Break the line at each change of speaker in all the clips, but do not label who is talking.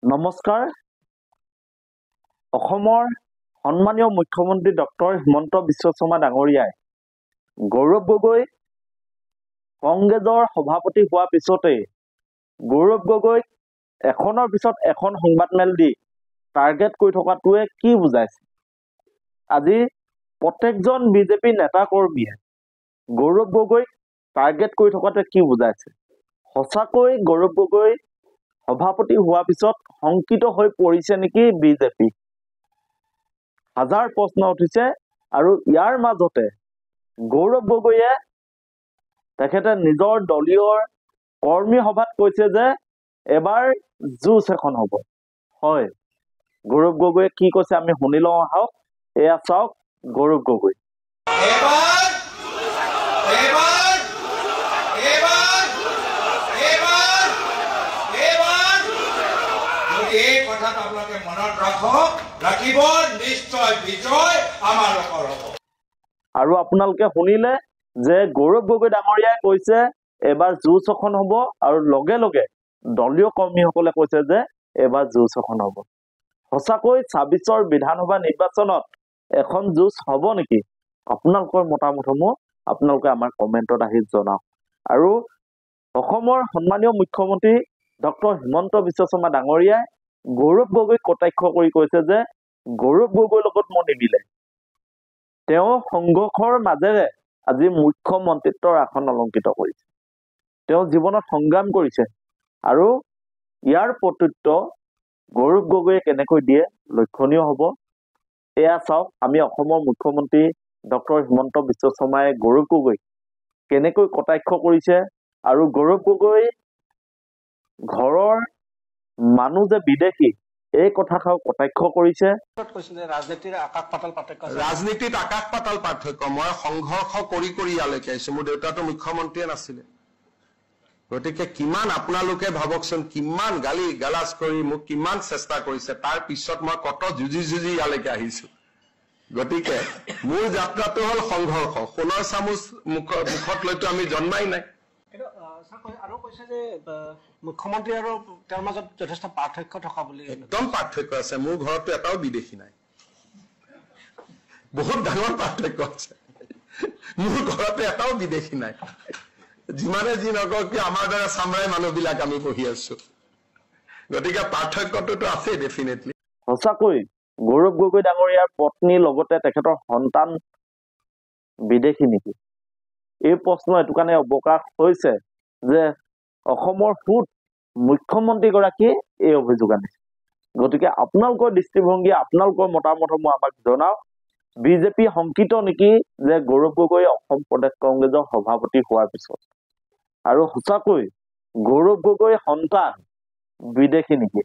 নমস্কাৰ। অসমৰ সন্মানীয় মুখ্যমন্ত্ৰী ডক্টৰ হিমন্ত বিশ্ব শৰ্মা ডাঙৰীয়াই গৌৰৱ গগৈ কংগ্ৰেছৰ সভাপতি হোৱাৰ পিছতে গৌৰৱ গগৈক এখনৰ পিছত এখন সংবাদমেল দি টাৰ্গেট কৰি থকাটোৱে কি বুজাইছে? আজি প্ৰত্যেকজন বিজেপি নেতা কৰ্মীয়ে গৌৰৱ গগৈক টাৰ্গেট কৰি থকাটোৱে কি বুজাইছে? সঁচাকৈ গৌৰৱ গগৈ সভাপতি হোৱাৰ পিছত শংকিত হৈ পৰিছে নেকি বিজেপি? হাজাৰ প্ৰশ্ন উঠিছে আৰু ইয়াৰ মাজতে গৌৰৱ গগৈয়ে তেখেতে নিজৰ দলীয় কৰ্মী সভাত কৈছে যে এবাৰ যুঁজ এখন হ'ব। হয়, গৌৰৱ গগৈয়ে কি কৈছে আমি শুনি লওঁ আহক। এয়া চাওক গৌৰৱ গগৈ। আৰু আপোনালোকে শুনিলে যে গৌৰৱ গগৈ ডাঙৰীয়াই কৈছে এবাৰ যুঁজ এখন হ'ব আৰু লগে লগে দলীয় কৰ্মীসকলে কৈছে যে এবাৰ যুঁজ এখন হ'ব। সঁচাকৈ ২৬ৰ বিধানসভা নিৰ্বাচনত এখন যুঁজ হ'ব নেকি? আপোনালোকৰ মতামতসমূহ আপোনালোকে আমাৰ কমেণ্টত আহি জনাওক। আৰু অসমৰ সন্মানীয় মুখ্যমন্ত্ৰী ডক্টৰ হিমন্ত বিশ্ব শৰ্মা ডাঙৰীয়াই গৌৰৱ গগৈক কটাক্ষ কৰি কৈছে যে গৌৰৱ গগৈৰ লগত মোৰ নিমিলে। তেওঁ সংঘৰ্ষৰ মাজেৰে আজি মুখ্যমন্ত্ৰীত্বৰ আসন অলংকৃত কৰিছে। তেওঁ জীৱনত সংগ্ৰাম কৰিছে আৰু ইয়াৰ প্ৰত্যুত্তৰ গৌৰৱ গগৈয়ে কেনেকৈ দিয়ে লক্ষণীয় হ'ব। এয়া চাওক আমি অসমৰ মুখ্যমন্ত্ৰী ডক্টৰ হিমন্ত বিশ্ব শৰ্মাই গৌৰৱ গগৈক কেনেকৈ কটাক্ষ কৰিছে আৰু গৌৰৱ গগৈ ঘৰৰ মানুহ যে বিদেশী এই কথাষাৰ কটাক্ষ কৰিছে।
ৰাজনীতিত আকাশ পাতাল পাৰ্থক্য। মই সংঘৰ্ষ কৰি ইয়ালৈকে আহিছো। মোৰ দেউতাটো মুখ্যমন্ত্ৰীয়ে নাছিলে। গতিকে কিমান আপোনালোকে ভাবকচোন, কিমান গালি গালাজ কৰি মোক কিমান চেষ্টা কৰিছে, তাৰ পিছত মই কত যুঁজি ইয়ালৈকে আহিছো। গতিকে মোৰ যাত্ৰাটো হল সংঘৰ্ষ। সোণৰ চামুচ মুখত লৈতো আমি জন্মাই নাই।
আৰু কৈছে যে মুখ্যমন্ত্ৰী আৰু তেওঁৰ মাজত যথেষ্ট পাৰ্থক্য থকা বুলি।
একদম পাৰ্থক্য আছে। মোৰ ঘৰতো এটাও বিদেশী নাই। বহুত ডাঙৰ পাৰ্থক্য আছে। মোৰ ঘৰতো এটাও বিদেশী নাই। যিমানে যি নকওক কিয় আমাৰ দৰে চামৰাই মানুহবিলাক আমি পঢ়ি আছো। গতিকে পাৰ্থক্যটোতো আছে ডেফিনেটলি।
সঁচাকৈ গৌৰৱ গগৈ ডাঙৰীয়াৰ পত্নীৰ লগতে তেখেতৰ সন্তান বিদেশী নেকি? এই প্ৰশ্ন এইটো কাৰণে অৱকাশ হৈছে যে অসমৰ সুদ মুখ্যমন্ত্ৰীগৰাকীয়ে এই অভিযোগ আনিছে। গতিকে আপোনালোকৰ দৃষ্টিভংগী আপোনালোকৰ মতামতসমূহ আমাক জনাওক। বিজেপি শংকিত নেকি যে গৌৰৱ গগৈ অসম প্ৰদেশ কংগ্ৰেছৰ সভাপতি হোৱাৰ পিছত? আৰু সঁচাকৈ গৌৰৱ গগৈ সন্তান বিদেশী নেকি?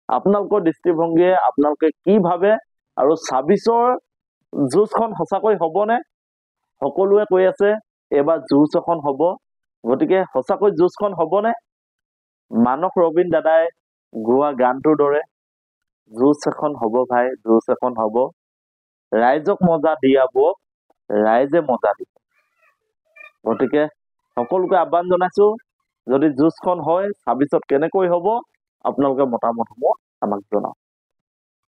আপোনালোকৰ দৃষ্টিভংগীয়ে আপোনালোকে কি ভাবে? আৰু ২৬ৰ যুঁজখন সঁচাকৈ হ'বনে? সকলোৱে কৈ আছে এবাৰ যুঁজ এখন হ'ব। গতিকে সঁচাকৈ যুঁজখন হ'বনে? মানস ৰবীন দাদাই গোৱা গানটোৰ দৰে যুঁজ এখন হ'ব ভাই, যুঁজ এখন হ'ব। ৰাইজক মজা দিয়াব, ৰাইজে মজা দিব। গতিকে সকলোকে আহ্বান জনাইছো, যদি যুঁজখন হয় ২৬ত কেনেকৈ হ'ব আপোনালোকে মতামতসমূহ আমাক জনাওক।